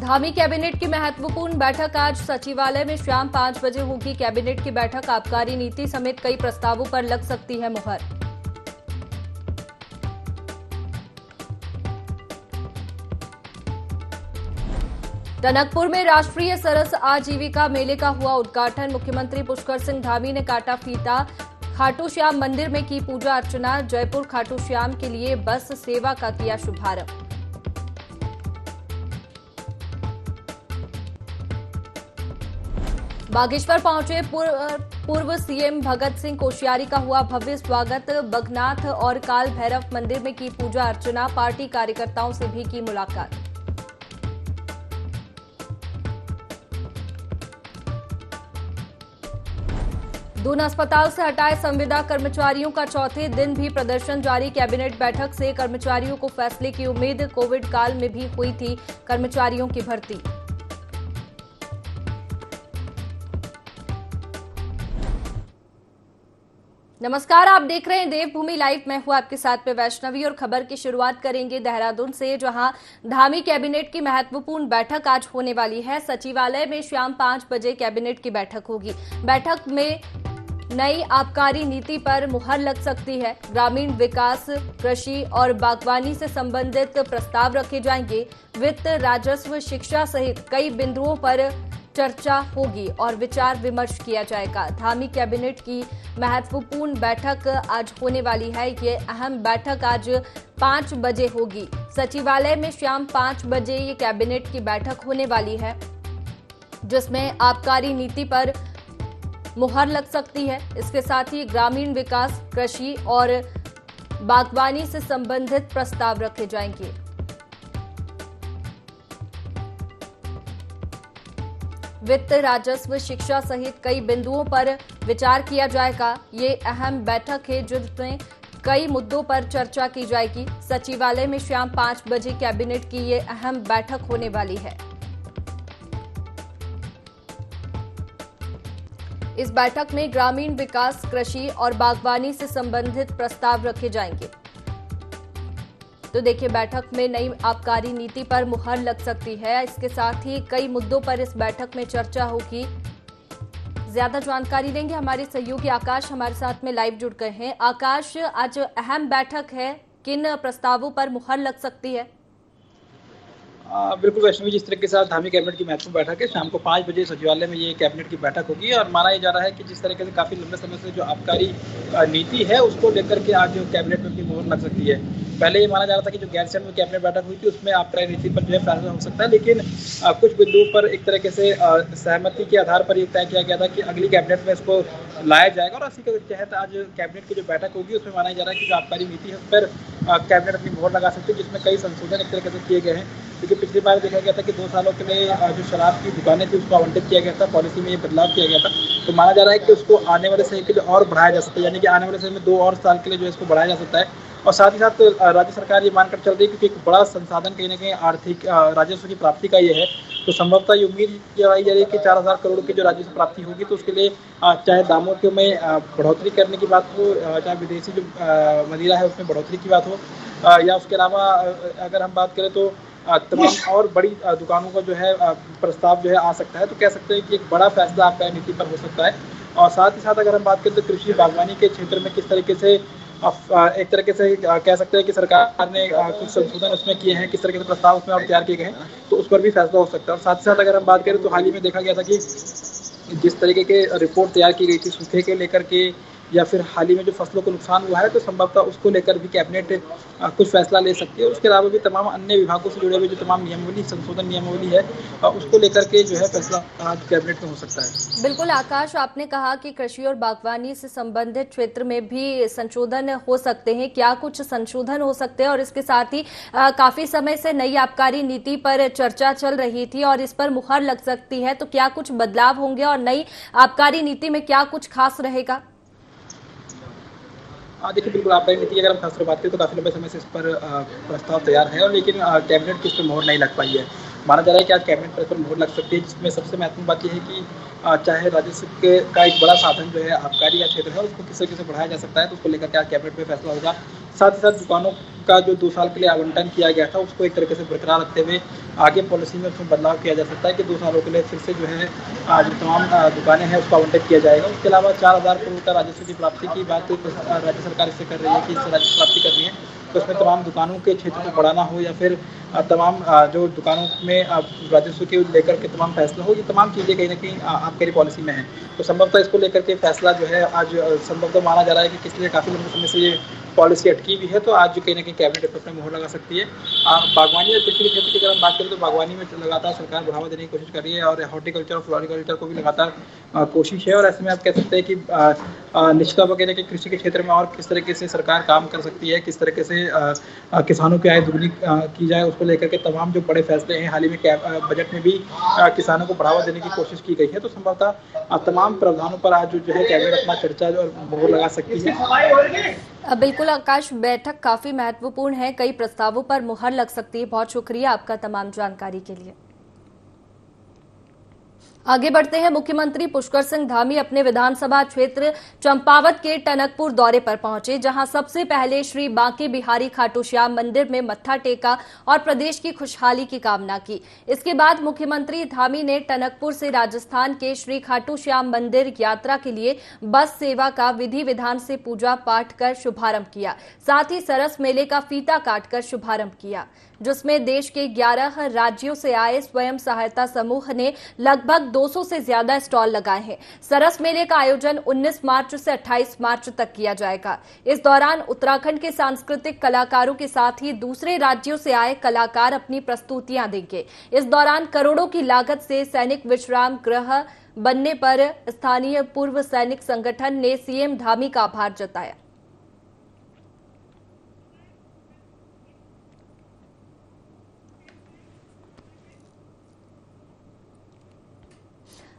Dhami cabinet की महत्वपूर्ण बैठक आज सचिवालय में शाम 5 बजे होगी। कैबिनेट की बैठक आबकारी नीति समेत कई प्रस्तावों पर लग सकती है मुहर। टनकपुर में राष्ट्रीय सरस आजीविका मेले का हुआ उद्घाटन। मुख्यमंत्री पुष्कर सिंह धामी ने काटा फीता। खाटू श्याम मंदिर में की पूजा अर्चना। जयपुर खाटू श्याम के लिए बस सेवा का किया शुभारंभ। बागेश्वर पहुंचे पूर्व सीएम भगत सिंह कोश्यारी का हुआ भव्य स्वागत। बगनाथ और काल भैरव मंदिर में की पूजा अर्चना। पार्टी कार्यकर्ताओं से भी की मुलाकात। दून अस्पताल से हटाए संविदा कर्मचारियों का चौथे दिन भी प्रदर्शन जारी। कैबिनेट बैठक से कर्मचारियों को फैसले की उम्मीद। कोविड काल में भी हुई थी कर्मचारियों की भर्ती। नमस्कार, आप देख रहे हैं देवभूमि लाइव। मैं हूं आपके साथ में वैष्णवी और खबर की शुरुआत करेंगे देहरादून से, जहां धामी कैबिनेट की महत्वपूर्ण बैठक आज होने वाली है। सचिवालय में शाम 5 बजे कैबिनेट की बैठक होगी। बैठक में नई आबकारी नीति पर मुहर लग सकती है। ग्रामीण विकास, कृषि और बागवानी से संबंधित प्रस्ताव रखे जाएंगे। वित्त, राजस्व, शिक्षा सहित कई बिंदुओं पर चर्चा होगी और विचार विमर्श किया जाएगा। धामी कैबिनेट की महत्वपूर्ण बैठक आज होने वाली है। ये अहम बैठक आज 5 बजे होगी। सचिवालय में शाम 5 बजे ये कैबिनेट की बैठक होने वाली है, जिसमें आबकारी नीति पर मुहर लग सकती है। इसके साथ ही ग्रामीण विकास, कृषि और बागवानी से संबंधित प्रस्ताव रखे जाएंगे। वित्त, राजस्व, शिक्षा सहित कई बिंदुओं पर विचार किया जाएगा। ये अहम बैठक है जिसमें कई मुद्दों पर चर्चा की जाएगी। सचिवालय में शाम 5 बजे कैबिनेट की ये अहम बैठक होने वाली है। इस बैठक में ग्रामीण विकास, कृषि और बागवानी से संबंधित प्रस्ताव रखे जाएंगे। तो देखिए, बैठक में नई आबकारी नीति पर मुहर लग सकती है। इसके साथ ही कई मुद्दों पर इस बैठक में चर्चा होगी। ज्यादा जानकारी देंगे हमारे सहयोगी आकाश, हमारे साथ में लाइव जुड़ गए हैं। आकाश, आज अहम बैठक है, किन प्रस्तावों पर मुहर लग सकती है? बिल्कुल वैष्णवी, जिस तरीके से धामी कैबिनेट की महत्वपूर्ण बैठक है, शाम को 5 बजे सचिवालय में ये कैबिनेट की बैठक होगी और माना जा रहा है कि जिस तरीके से काफी लंबे समय से जो आबकारी नीति है उसको लेकर के आज जो कैबिनेट में भी मुहर लग सकती है। पहले ये माना जा रहा था कि जो गैरसैंण में कैबिनेट बैठक हुई थी उसमें आबकारी नीति पर जो है फैसला हो सकता है, लेकिन कुछ बिंदुओं पर एक तरीके से सहमति के आधार पर ये तय किया गया था कि अगली कैबिनेट में इसको लाया जाएगा और इसी के तहत आज कैबिनेट की जो बैठक होगी उसमें माना जा रहा है कि जो आबकारी नीति है उस पर कैबिनेट अपनी मोहर लगा सकती है, जिसमें कई संशोधन एक तरीके से किए गए हैं। क्योंकि पिछली बार देखा गया था कि 2 सालों के लिए जो शराब की दुकानें थी उसको आवंटित किया गया था, पॉलिसी में ये बदलाव किया गया था। तो माना जा रहा है कि उसको आने वाले समय के लिए और बढ़ाया जा सकता है, यानी कि आने वाले समय में 2 और साल के लिए जो है इसको बढ़ाया जा सकता है। और साथ ही साथ राज्य सरकार ये मानकर चल रही है क्योंकि एक बड़ा संसाधन कहीं ना कहीं आर्थिक राजस्व की प्राप्ति का ये है, तो संभवतः ये उम्मीद लगाई जा रही है कि 4000 करोड़ की जो राजस्व प्राप्ति होगी तो उसके लिए चाहे दामों के में बढ़ोतरी करने की बात हो, चाहे विदेशी जो मदिरा है उसमें बढ़ोतरी की बात हो, या उसके अलावा अगर हम बात करें तो तमाम और बड़ी दुकानों का जो है प्रस्ताव जो है आ सकता है। तो कह सकते हैं कि एक बड़ा फैसला आबकारी नीति पर हो सकता है। और साथ ही साथ अगर हम बात करें तो कृषि बागवानी के क्षेत्र में किस तरीके से एक तरीके से कह सकते हैं कि सरकार ने कुछ संशोधन उसमें किए हैं, किस तरीके से प्रस्ताव उसमें और तैयार किए गए हैं, तो उस पर भी फैसला हो सकता है। और साथ ही साथ अगर हम बात करें तो हाल ही में देखा गया था कि जिस तरीके के रिपोर्ट तैयार की गई थी सूखे के लेकर के या फिर हाल ही में जो फसलों को नुकसान हुआ है, तो संभवतः उसको लेकर भी कैबिनेट कुछ फैसला ले सकती है। और उसके अलावा भी तमाम अन्य विभागों से जुड़े हुए जो तमाम नियमावली, संशोधन नियमावली है उसको लेकर के जो है फैसला आज कैबिनेट में हो सकता है। बिल्कुल आकाश, आपने कहा कि कृषि और बागवानी से संबंधित क्षेत्र में भी संशोधन हो सकते हैं। क्या कुछ संशोधन हो सकते हैं? और इसके साथ ही काफी समय से नई आबकारी नीति पर चर्चा चल रही थी और इस पर मुहर लग सकती है, तो क्या कुछ बदलाव होंगे और नई आबकारी नीति में क्या कुछ खास रहेगा? देखिए, बिल्कुल आबकारी नीति की अगर हम खासकर बात करें तो काफी लंबे समय से इस पर प्रस्ताव तैयार है और लेकिन कैबिनेट की इस पर मोहर नहीं लग पाई है। माना जा रहा है कि आज कैबिनेट पर इस पर मोहर लग सकती है, जिसमें सबसे महत्वपूर्ण बात यह है कि चाहे राजस्व का एक बड़ा साधन जो है आबकारी का क्षेत्र है उसको किस तरीके से बढ़ाया जा सकता है, तो उसको लेकर के आज कैबिनेट में फैसला होगा। साथ ही साथ दुकानों का जो 2 साल के लिए आवंटन किया गया था उसको एक तरीके से बरकरार रखते हुए आगे पॉलिसी में उसमें बदलाव किया जा सकता है कि 2 सालों के लिए फिर से जो है जो तमाम दुकानें हैं उसको आवंटित किया जाएगा। उसके अलावा 4000 करोड़ का राजस्व की प्राप्ति की बात राज्य सरकार इससे कर रही है कि इससे राजस्व प्राप्ति करनी है, तो उसमें तमाम दुकानों के क्षेत्र को बढ़ाना हो या फिर तमाम जो दुकानों में राजस्व के लेकर के तमाम फैसला हो, ये तमाम चीज़ें कहीं न कहीं आबकारी पॉलिसी में है। तो संभवतः इसको लेकर के फैसला जो है आज संभवतः माना जा रहा है कि किस लिए काफ़ी लंबे समय से ये पॉलिसी अटकी हुई है, तो आज जो कहीं न कहीं कैबिनेट अपने मोहर लगा सकती है। बागवानी और कृषि क्षेत्र की अगर हम बात करें तो बागवानी में लगातार सरकार बढ़ावा देने की कोशिश कर रही है और हॉर्टिकल्चर और फ्लोरिकल्चर को भी लगातार कोशिश है, और ऐसे में आप कह सकते हैं कि निश्चित तौर पर कह रहे हैं कि कृषि के क्षेत्र में और किस तरीके से सरकार काम कर सकती है, किस तरीके से किसानों की आय दुगनी की जाए, उसको लेकर के तमाम जो बड़े फैसले हैं। हाल ही में बजट में भी किसानों को बढ़ावा देने की कोशिश की गई है, तो संभवतः तमाम प्रावधानों पर आज जो है कैबिनेट अपना चर्चा और मोहर लगा सकती है। बिल्कुल आकाश, बैठक काफी महत्वपूर्ण है, कई प्रस्तावों पर मुहर लग सकती है। बहुत शुक्रिया आपका तमाम जानकारी के लिए। आगे बढ़ते हैं। मुख्यमंत्री पुष्कर सिंह धामी अपने विधानसभा क्षेत्र चंपावत के टनकपुर दौरे पर पहुंचे, जहां सबसे पहले श्री बांके बिहारी खाटू श्याम मंदिर में मत्था टेका और प्रदेश की खुशहाली की कामना की। इसके बाद मुख्यमंत्री धामी ने टनकपुर से राजस्थान के श्री खाटू श्याम मंदिर यात्रा के लिए बस सेवा का विधि विधान से पूजा पाठ कर शुभारंभ किया। साथ ही सरस मेले का फीता काटकर शुभारंभ किया, जिसमें देश के 11 राज्यों से आए स्वयं सहायता समूह ने लगभग 200 से ज्यादा स्टॉल लगाए हैं। सरस मेले का आयोजन 19 मार्च से 28 मार्च तक किया जाएगा। इस दौरान उत्तराखंड के सांस्कृतिक कलाकारों के साथ ही दूसरे राज्यों से आए कलाकार अपनी प्रस्तुतियां देंगे। इस दौरान करोड़ों की लागत से सैनिक विश्राम गृह बनने पर स्थानीय पूर्व सैनिक संगठन ने सीएम धामी का आभार जताया।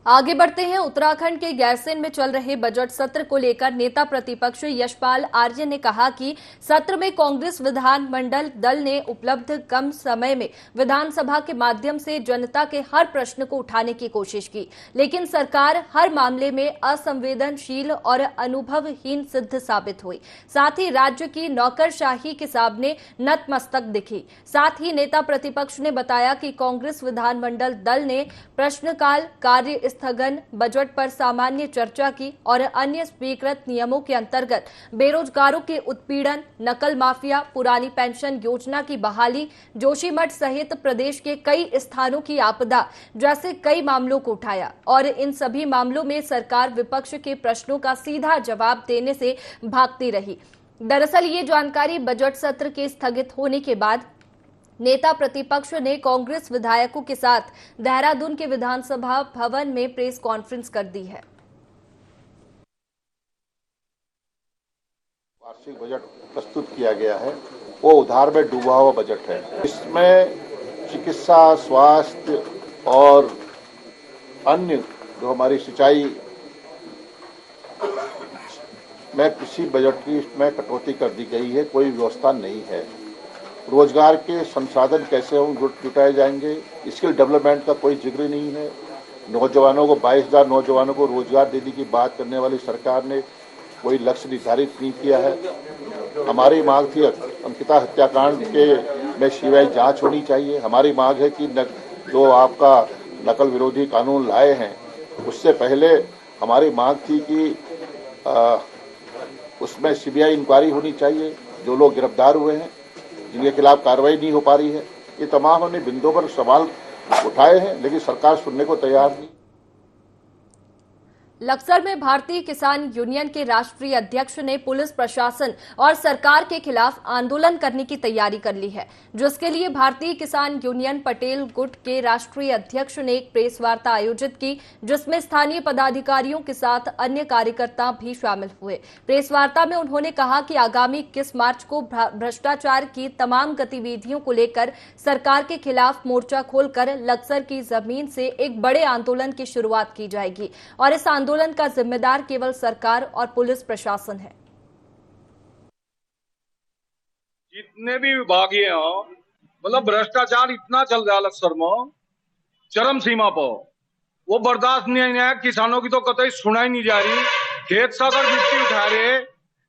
आगे बढ़ते हैं। उत्तराखंड के गैरसैंण में चल रहे बजट सत्र को लेकर नेता प्रतिपक्ष यशपाल आर्य ने कहा कि सत्र में कांग्रेस विधानमंडल दल ने उपलब्ध कम समय में विधानसभा के माध्यम से जनता के हर प्रश्न को उठाने की कोशिश की, लेकिन सरकार हर मामले में असंवेदनशील और अनुभवहीन सिद्ध साबित हुई। साथ ही राज्य की नौकरशाही के सामने नतमस्तक दिखी। साथ ही नेता प्रतिपक्ष ने बताया कि कांग्रेस विधानमंडल दल ने प्रश्नकाल, कार्य स्थगन, बजट पर सामान्य चर्चा की और अन्य स्वीकृत नियमों के अंतर्गत बेरोजगारों के उत्पीड़न, नकल माफिया, पुरानी पेंशन योजना की बहाली, जोशीमठ सहित प्रदेश के कई स्थानों की आपदा जैसे कई मामलों को उठाया और इन सभी मामलों में सरकार विपक्ष के प्रश्नों का सीधा जवाब देने से भागती रही। दरअसल ये जानकारी बजट सत्र के स्थगित होने के बाद नेता प्रतिपक्ष ने कांग्रेस विधायकों के साथ देहरादून के विधानसभा भवन में प्रेस कॉन्फ्रेंस कर दी है। वार्षिक बजट प्रस्तुत किया गया है, वो उधार में डूबा हुआ बजट है। इसमें चिकित्सा, स्वास्थ्य और अन्य जो हमारी सिंचाई में किसी बजट की इसमें कटौती कर दी गई है, कोई व्यवस्था नहीं है। रोजगार के संसाधन कैसे जुटाए जाएंगे, स्किल डेवलपमेंट का कोई जिक्र नहीं है। नौजवानों को 22,000 नौजवानों को रोजगार देने की बात करने वाली सरकार ने कोई लक्ष्य निर्धारित नहीं किया है। हमारी मांग थी अंकिता हत्याकांड के में सीबीआई जांच होनी चाहिए। हमारी मांग है कि जो आपका नकल विरोधी कानून लाए हैं, उससे पहले हमारी मांग थी कि उसमें सीबीआई इंक्वायरी होनी चाहिए। जो लोग गिरफ्तार हुए हैं, जिनके खिलाफ कार्रवाई नहीं हो पा रही है, ये तमाम हमने बिंदुओं पर सवाल उठाए हैं, लेकिन सरकार सुनने को तैयार नहीं। लक्सर में भारतीय किसान यूनियन के राष्ट्रीय अध्यक्ष ने पुलिस प्रशासन और सरकार के खिलाफ आंदोलन करने की तैयारी कर ली है, जिसके लिए भारतीय किसान यूनियन पटेल गुट के राष्ट्रीय अध्यक्ष ने एक प्रेस वार्ता आयोजित की, जिसमें स्थानीय पदाधिकारियों के साथ अन्य कार्यकर्ता भी शामिल हुए। प्रेस वार्ता में उन्होंने कहा कि आगामी 21 मार्च को भ्रष्टाचार की तमाम गतिविधियों को लेकर सरकार के खिलाफ मोर्चा खोलकर लक्सर की जमीन से एक बड़े आंदोलन की शुरुआत की जाएगी और इस आंदोलन का जिम्मेदार केवल सरकार और पुलिस प्रशासन है। जितने भी विभाग हैं, मतलब भ्रष्टाचार इतना चल रहा है लक्सर में, चरम सीमा पर, वो बर्दाश्त नहीं है। किसानों की तो कतई सुनाई नहीं जा रही। खेत से अगर मिट्टी उठा रहे,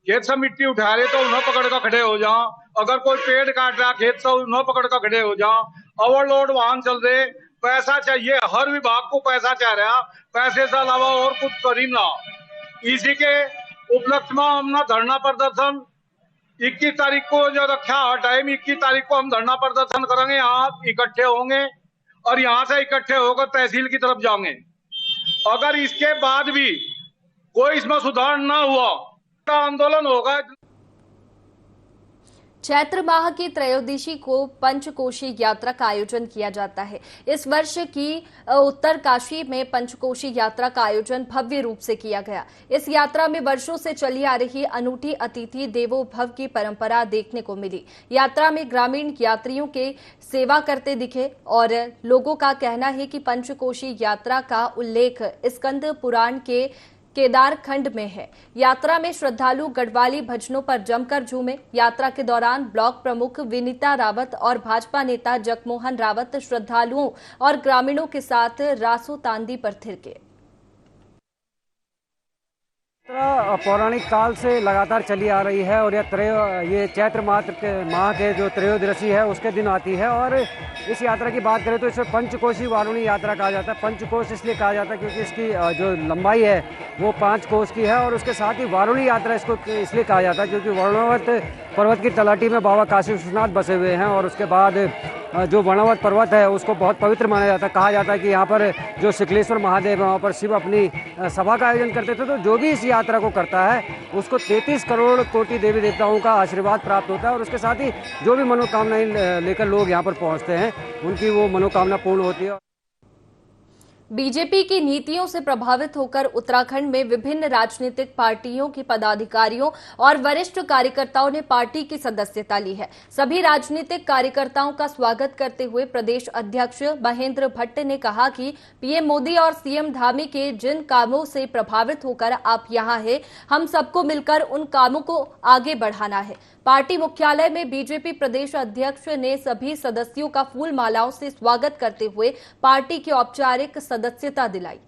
खेत से मिट्टी उठा रहे तो उन्हें पकड़ कर खड़े हो जाओ, अगर कोई पेड़ काट रहा खेत से उन्हें पकड़ कर खड़े हो जाओ, ओवरलोड वाहन चल रहे, पैसा चाहिए, हर विभाग को पैसा चाह रहा, पैसे से अलावा और कुछ करी ना। इसी के उपलक्ष्य में हमने धरना प्रदर्शन 21 तारीख को जो रखा है टाइम, 21 तारीख को हम धरना प्रदर्शन करेंगे, यहाँ इकट्ठे होंगे और यहाँ से इकट्ठे होकर तहसील की तरफ जाएंगे। अगर इसके बाद भी कोई इसमें सुधार ना हुआ तो आंदोलन होगा। चैत्र माह की त्रयोदशी को पंचकोशी यात्रा का आयोजन किया जाता है। इस वर्ष की उत्तरकाशी में पंचकोशी यात्रा का आयोजन भव्य रूप से किया गया। इस यात्रा में वर्षों से चली आ रही अनूठी अतिथि देवो भव की परंपरा देखने को मिली। यात्रा में ग्रामीण यात्रियों के सेवा करते दिखे और लोगों का कहना है कि पंचकोशी यात्रा का उल्लेख स्कंद पुराण के केदार खंड में है। यात्रा में श्रद्धालु गढ़वाली भजनों पर जमकर झूमे। यात्रा के दौरान ब्लॉक प्रमुख विनीता रावत और भाजपा नेता जगमोहन रावत श्रद्धालुओं और ग्रामीणों के साथ रासो तांदी पर थिरके। पौराणिक काल से लगातार चली आ रही है और ये चैत्र माह के जो त्रयोदशी है उसके दिन आती है। और इस यात्रा की बात करें तो इसे पंचकोशी वारुणी यात्रा कहा जाता है। पंचकोश इसलिए कहा जाता है क्योंकि इसकी जो लंबाई है वो 5 कोस की है और उसके साथ ही वारुणी यात्रा इसको इसलिए कहा जाता है क्योंकि वर्णवत पर्वत की तलहटी में बाबा काशी विश्वनाथ बसे हुए हैं और उसके बाद जो वर्णवत पर्वत है उसको बहुत पवित्र माना जाता है। कहा जाता है कि यहाँ पर जो शिकलेश्वर महादेव है वहाँ पर शिव अपनी सभा का आयोजन करते थे। तो जो भी इस यात्रा को करता है उसको 33 करोड़ कोटि देवी देवताओं का आशीर्वाद प्राप्त होता है और उसके साथ ही जो भी मनोकामनाएं लेकर लोग यहाँ पर पहुँचते हैं उनकी वो मनोकामना पूर्ण होती है। बीजेपी की नीतियों से प्रभावित होकर उत्तराखंड में विभिन्न राजनीतिक पार्टियों के पदाधिकारियों और वरिष्ठ कार्यकर्ताओं ने पार्टी की सदस्यता ली है। सभी राजनीतिक कार्यकर्ताओं का स्वागत करते हुए प्रदेश अध्यक्ष महेंद्र भट्ट ने कहा कि पीएम मोदी और सीएम धामी के जिन कामों से प्रभावित होकर आप यहां हैं, हम सबको मिलकर उन कामों को आगे बढ़ाना है। पार्टी मुख्यालय में बीजेपी प्रदेश अध्यक्ष ने सभी सदस्यों का फूल मालाओं से स्वागत करते हुए पार्टी की औपचारिक सदस्यता दिलाई।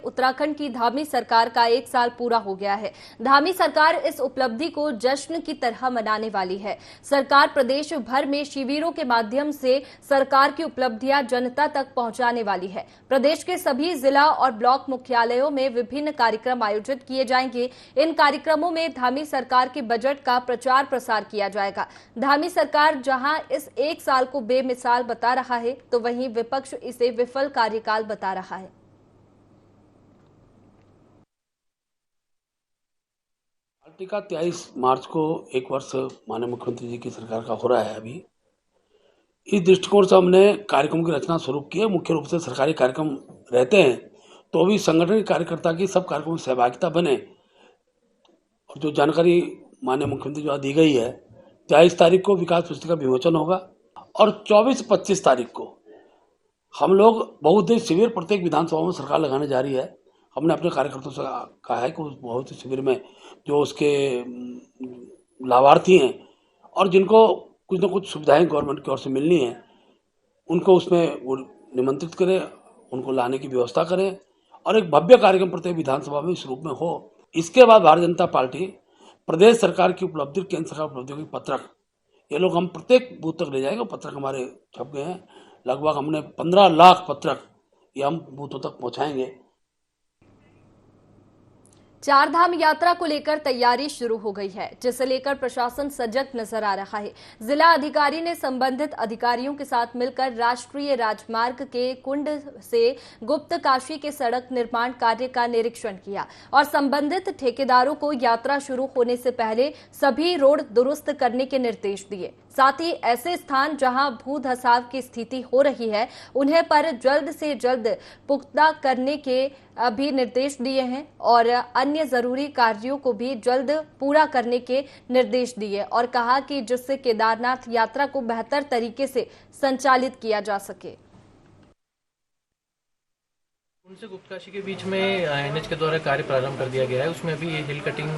उत्तराखंड की धामी सरकार का 1 साल पूरा हो गया है। धामी सरकार इस उपलब्धि को जश्न की तरह मनाने वाली है। सरकार प्रदेश भर में शिविरों के माध्यम से सरकार की उपलब्धियां जनता तक पहुंचाने वाली है। प्रदेश के सभी जिला और ब्लॉक मुख्यालयों में विभिन्न कार्यक्रम आयोजित किए जाएंगे। इन कार्यक्रमों में धामी सरकार के बजट का प्रचार प्रसार किया जाएगा। धामी सरकार जहां इस 1 साल को बेमिसाल बता रहा है तो वहीं विपक्ष इसे विफल कार्यकाल बता रहा है। पार्टी का 23 मार्च को 1 वर्ष माननीय मुख्यमंत्री जी की सरकार का हो रहा है। अभी इस दृष्टिकोण से हमने कार्यक्रम की रचना स्वरूप की है। मुख्य रूप से सरकारी कार्यक्रम रहते हैं तो भी संगठन के कार्यकर्ता की सब कार्यक्रमों में सहभागिता बने और जो जानकारी माननीय मुख्यमंत्री द्वारा दी गई है 23 तारीख को विकास पुस्तिका विमोचन होगा और 24-25 तारीख को हम लोग बहुउद्देश्य शिविर प्रत्येक विधानसभा में सरकार लगाने जा रही है। हमने अपने कार्यकर्ताओं से कहा है कि उस बहुउद्देश्य शिविर में जो उसके लाभार्थी हैं और जिनको कुछ न कुछ सुविधाएं गवर्नमेंट की ओर से मिलनी है उनको उसमें निमंत्रित करें, उनको लाने की व्यवस्था करें और एक भव्य कार्यक्रम प्रत्येक विधानसभा में इस रूप में हो। इसके बाद भारतीय जनता पार्टी प्रदेश सरकार की उपलब्धि, केंद्र सरकार उपलब्धियों की पत्रक ये लोग हम प्रत्येक बूथ तक ले जाएंगे। पत्रक हमारे छप गए हैं, लगभग हमने 15 लाख पत्रक ये हम बूथों तक पहुँचाएंगे। चार धाम यात्रा को लेकर तैयारी शुरू हो गई है, जिसे लेकर प्रशासन सजग नजर आ रहा है। जिला अधिकारी ने संबंधित अधिकारियों के साथ मिलकर राष्ट्रीय राजमार्ग के कुंड से गुप्त काशी के सड़क निर्माण कार्य का निरीक्षण किया और संबंधित ठेकेदारों को यात्रा शुरू होने से पहले सभी रोड दुरुस्त करने के निर्देश दिए। साथ ही ऐसे स्थान जहां भू धसाव की स्थिति हो रही है उन्हें पर जल्द से जल्द पुख्ता करने के भी निर्देश दिए हैं और अन्य जरूरी कार्यों को भी जल्द पूरा करने के निर्देश दिए और कहा कि जिससे केदारनाथ यात्रा को बेहतर तरीके से संचालित किया जा सके। उनसे गुप्तकाशी के बीच में एनएच के द्वारा कार्य प्रारंभ कर दिया गया है। उसमें अभी ये हिल कटिंग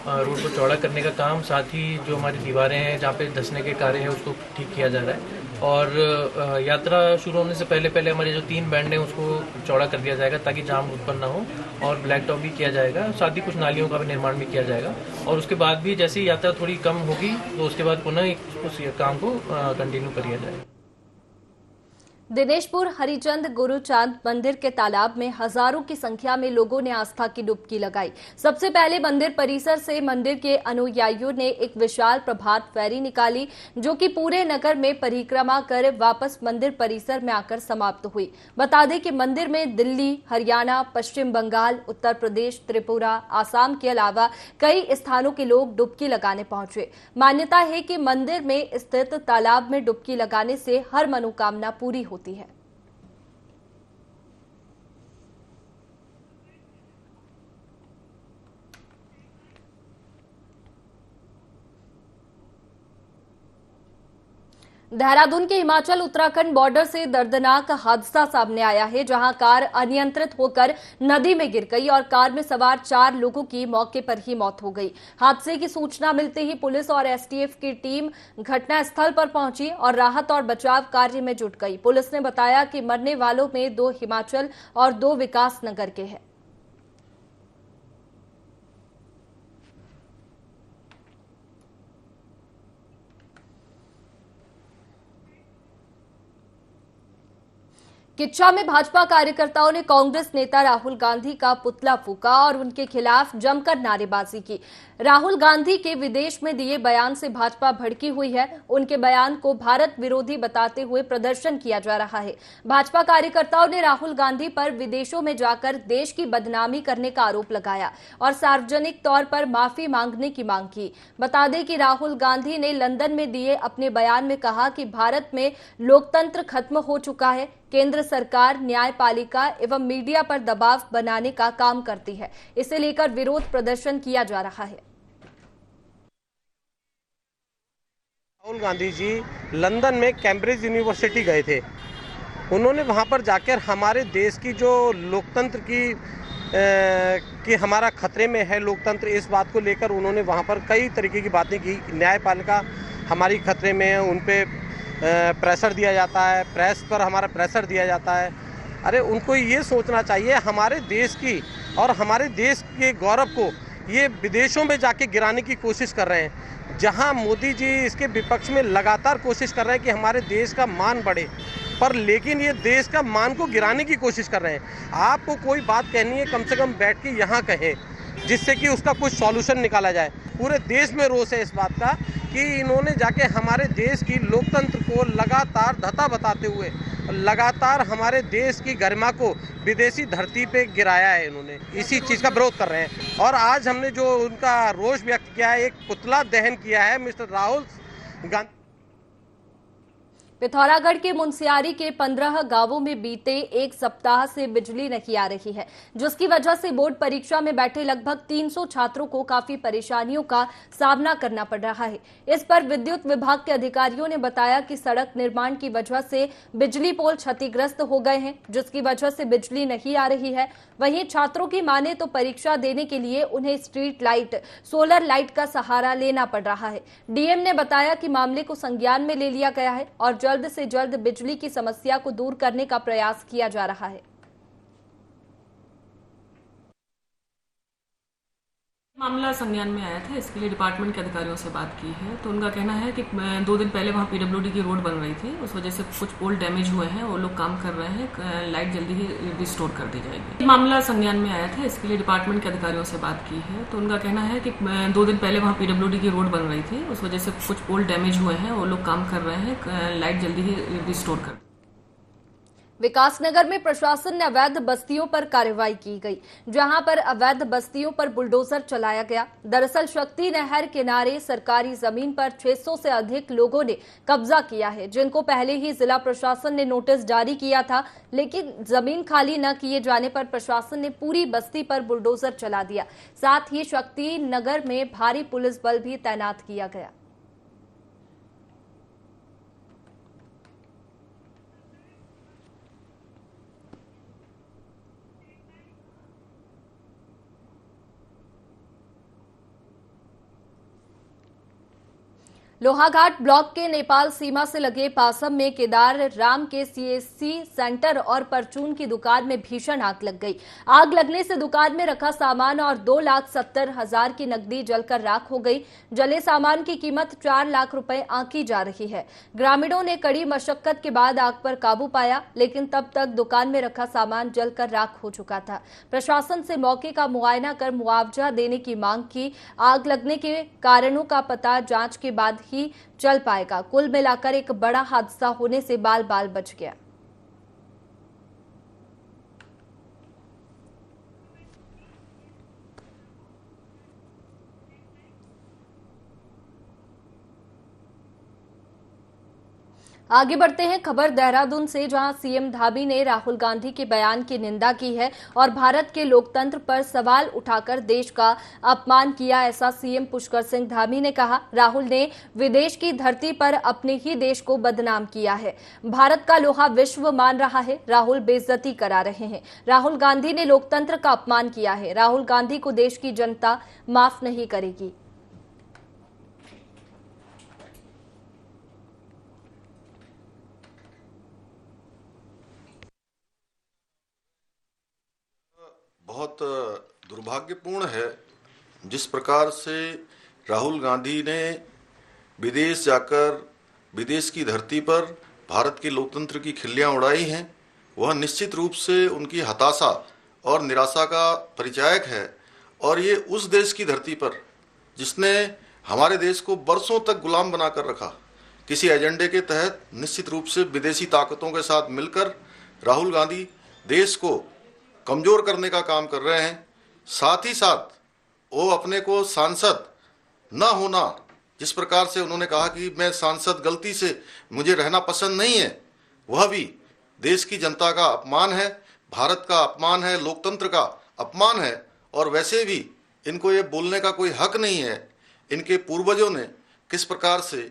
रोड को चौड़ा करने का काम, साथ ही जो हमारी दीवारें हैं जहाँ पे धंसने के कार्य है उसको ठीक किया जा रहा है। और यात्रा शुरू होने से पहले पहले हमारे जो 3 बैंड हैं उसको चौड़ा कर दिया जाएगा ताकि जाम उत्पन्न ना हो, और ब्लैक टॉप भी किया जाएगा। साथ ही कुछ नालियों का भी निर्माण भी किया जाएगा, और उसके बाद भी जैसे ही यात्रा थोड़ी कम होगी तो उसके बाद पुनः उस काम को कंटिन्यू किया जाएगा। दिनेशपुर हरिचंद गुरुचांद मंदिर के तालाब में हजारों की संख्या में लोगों ने आस्था की डुबकी लगाई। सबसे पहले मंदिर परिसर से मंदिर के अनुयायियों ने एक विशाल प्रभात फेरी निकाली, जो कि पूरे नगर में परिक्रमा कर वापस मंदिर परिसर में आकर समाप्त हुई। बता दें कि मंदिर में दिल्ली, हरियाणा, पश्चिम बंगाल, उत्तर प्रदेश, त्रिपुरा, आसाम के अलावा कई स्थानों के लोग डुबकी लगाने पहुंचे। मान्यता है कि मंदिर में स्थित तालाब में डुबकी लगाने से हर मनोकामना पूरी होती है। देहरादून के हिमाचल उत्तराखंड बॉर्डर से दर्दनाक हादसा सामने आया है, जहां कार अनियंत्रित होकर नदी में गिर गई और कार में सवार 4 लोगों की मौके पर ही मौत हो गई। हादसे की सूचना मिलते ही पुलिस और एसटीएफ की टीम घटनास्थल पर पहुंची और राहत और बचाव कार्य में जुट गई। पुलिस ने बताया कि मरने वालों में 2 हिमाचल और 2 विकास नगर के हैं। किच्चा में भाजपा कार्यकर्ताओं ने कांग्रेस नेता राहुल गांधी का पुतला फूंका और उनके खिलाफ जमकर नारेबाजी की। राहुल गांधी के विदेश में दिए बयान से भाजपा भड़की हुई है। उनके बयान को भारत विरोधी बताते हुए प्रदर्शन किया जा रहा है। भाजपा कार्यकर्ताओं ने राहुल गांधी पर विदेशों में जाकर देश की बदनामी करने का आरोप लगाया और सार्वजनिक तौर पर माफी मांगने की मांग की। बता दें कि राहुल गांधी ने लंदन में दिए अपने बयान में कहा कि भारत में लोकतंत्र खत्म हो चुका है। केंद्र सरकार न्यायपालिका एवं मीडिया पर दबाव बनाने का काम करती है। इसे लेकर विरोध प्रदर्शन किया जा रहा है। राहुल गांधी जी लंदन में कैम्ब्रिज यूनिवर्सिटी गए थे। उन्होंने वहां पर जाकर हमारे देश की जो लोकतंत्र कि हमारा खतरे में है लोकतंत्र, इस बात को लेकर उन्होंने वहां पर कई तरीके की बातें की। न्यायपालिका हमारी खतरे में है, उन पे प्रेशर दिया जाता है, प्रेस पर हमारा प्रेशर दिया जाता है। अरे उनको ये सोचना चाहिए, हमारे देश की और हमारे देश के गौरव को ये विदेशों में जाके गिराने की कोशिश कर रहे हैं। जहां मोदी जी इसके विपक्ष में लगातार कोशिश कर रहे हैं कि हमारे देश का मान बढ़े, पर लेकिन ये देश का मान को गिराने की कोशिश कर रहे हैं। आपको कोई बात कहनी है, कम से कम बैठ के यहाँ कहें, जिससे कि उसका कुछ सॉल्यूशन निकाला जाए। पूरे देश में रोष है इस बात का कि इन्होंने जाके हमारे देश की लोकतंत्र को लगातार धता बताते हुए लगातार हमारे देश की गरिमा को विदेशी धरती पे गिराया है। इन्होंने इसी चीज़ का विरोध कर रहे हैं और आज हमने जो उनका रोष व्यक्त किया है, एक पुतला दहन किया है मिस्टर राहुल गांधी। पिथौरागढ़ के मुनस्यारी के 15 गांवों में बीते 1 सप्ताह से बिजली नहीं आ रही है, जिसकी वजह से बोर्ड परीक्षा में बैठे लगभग 300 छात्रों को काफी परेशानियों का सामना करना पड़ रहा है। इस पर विद्युत विभाग के अधिकारियों ने बताया कि सड़क निर्माण की वजह से बिजली पोल क्षतिग्रस्त हो गए हैं, जिसकी वजह से बिजली नहीं आ रही है। वहीं छात्रों की माने तो परीक्षा देने के लिए उन्हें स्ट्रीट लाइट, सोलर लाइट का सहारा लेना पड़ रहा है। डीएम ने बताया कि मामले को संज्ञान में ले लिया गया है और जल्द से जल्द बिजली की समस्या को दूर करने का प्रयास किया जा रहा है। मामला संज्ञान में आया था, इसके लिए डिपार्टमेंट के अधिकारियों से बात की है, तो उनका कहना है कि 2 दिन पहले वहाँ पीडब्ल्यूडी की रोड बन रही थी, उस वजह से कुछ पोल डैमेज हुए हैं, वो लोग काम कर रहे हैं, लाइट जल्दी ही रिस्टोर कर दी जाएगी। मामला संज्ञान में आया था, इसके लिए डिपार्टमेंट के अधिकारियों से बात की है, तो उनका कहना है कि 2 दिन पहले वहाँ पीडब्ल्यूडी की रोड बन रही थी, उस वजह से कुछ पोल डैमेज हुए हैं, वो लोग काम कर रहे हैं, लाइट जल्दी ही रिस्टोर कर। विकासनगर में प्रशासन ने अवैध बस्तियों पर कार्रवाई की गई, जहां पर अवैध बस्तियों पर बुलडोजर चलाया गया। दरअसल शक्ति नहर किनारे सरकारी जमीन पर 600 से अधिक लोगों ने कब्जा किया है, जिनको पहले ही जिला प्रशासन ने नोटिस जारी किया था, लेकिन जमीन खाली न किए जाने पर प्रशासन ने पूरी बस्ती पर बुलडोजर चला दिया। साथ ही शक्ति नगर में भारी पुलिस बल भी तैनात किया गया। लोहाघाट ब्लॉक के नेपाल सीमा से लगे पासम में केदार राम के सीएससी सेंटर और परचून की दुकान में भीषण आग लग गई। आग लगने से दुकान में रखा सामान और 2,70,000 की नकदी जलकर राख हो गई। जले सामान की कीमत 4 लाख रुपए आंकी जा रही है। ग्रामीणों ने कड़ी मशक्कत के बाद आग पर काबू पाया, लेकिन तब तक दुकान में रखा सामान जलकर राख हो चुका था। प्रशासन से मौके का मुआयना कर मुआवजा देने की मांग की। आग लगने के कारणों का पता जांच के बाद ही चल पाएगा। कुल मिलाकर एक बड़ा हादसा होने से बाल बाल बच गया। आगे बढ़ते हैं खबर देहरादून से, जहां सीएम धामी ने राहुल गांधी के बयान की निंदा की है और भारत के लोकतंत्र पर सवाल उठाकर देश का अपमान किया। ऐसा सीएम पुष्कर सिंह धामी ने कहा। राहुल ने विदेश की धरती पर अपने ही देश को बदनाम किया है। भारत का लोहा विश्व मान रहा है। राहुल बेइज्जती करा रहे हैं। राहुल गांधी ने लोकतंत्र का अपमान किया है। राहुल गांधी को देश की जनता माफ नहीं करेगी। बहुत दुर्भाग्यपूर्ण है जिस प्रकार से राहुल गांधी ने विदेश जाकर विदेश की धरती पर भारत के लोकतंत्र की खिल्लियां उड़ाई हैं। वह निश्चित रूप से उनकी हताशा और निराशा का परिचायक है। और ये उस देश की धरती पर जिसने हमारे देश को बरसों तक गुलाम बनाकर रखा, किसी एजेंडे के तहत निश्चित रूप से विदेशी ताकतों के साथ मिलकर राहुल गांधी देश को कमजोर करने का काम कर रहे हैं। साथ ही साथ वो अपने को सांसद न होना, जिस प्रकार से उन्होंने कहा कि मैं सांसद गलती से मुझे रहना पसंद नहीं है, वह भी देश की जनता का अपमान है, भारत का अपमान है, लोकतंत्र का अपमान है। और वैसे भी इनको ये बोलने का कोई हक नहीं है। इनके पूर्वजों ने किस प्रकार से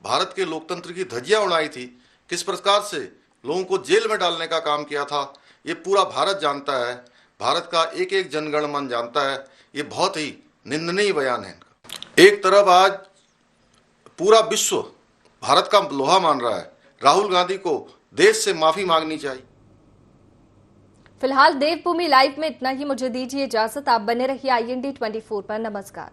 भारत के लोकतंत्र की धज्जियां उड़ाई थी, किस प्रकार से लोगों को जेल में डालने का काम किया था, ये पूरा भारत जानता है। भारत का एक एक जनगण मन जानता है। ये बहुत ही निंदनीय बयान है इनका। एक तरफ आज पूरा विश्व भारत का लोहा मान रहा है। राहुल गांधी को देश से माफी मांगनी चाहिए। फिलहाल देवभूमि लाइव में इतना ही। मुझे दीजिए इजाजत। आप बने रहिए IND 24 पर। नमस्कार।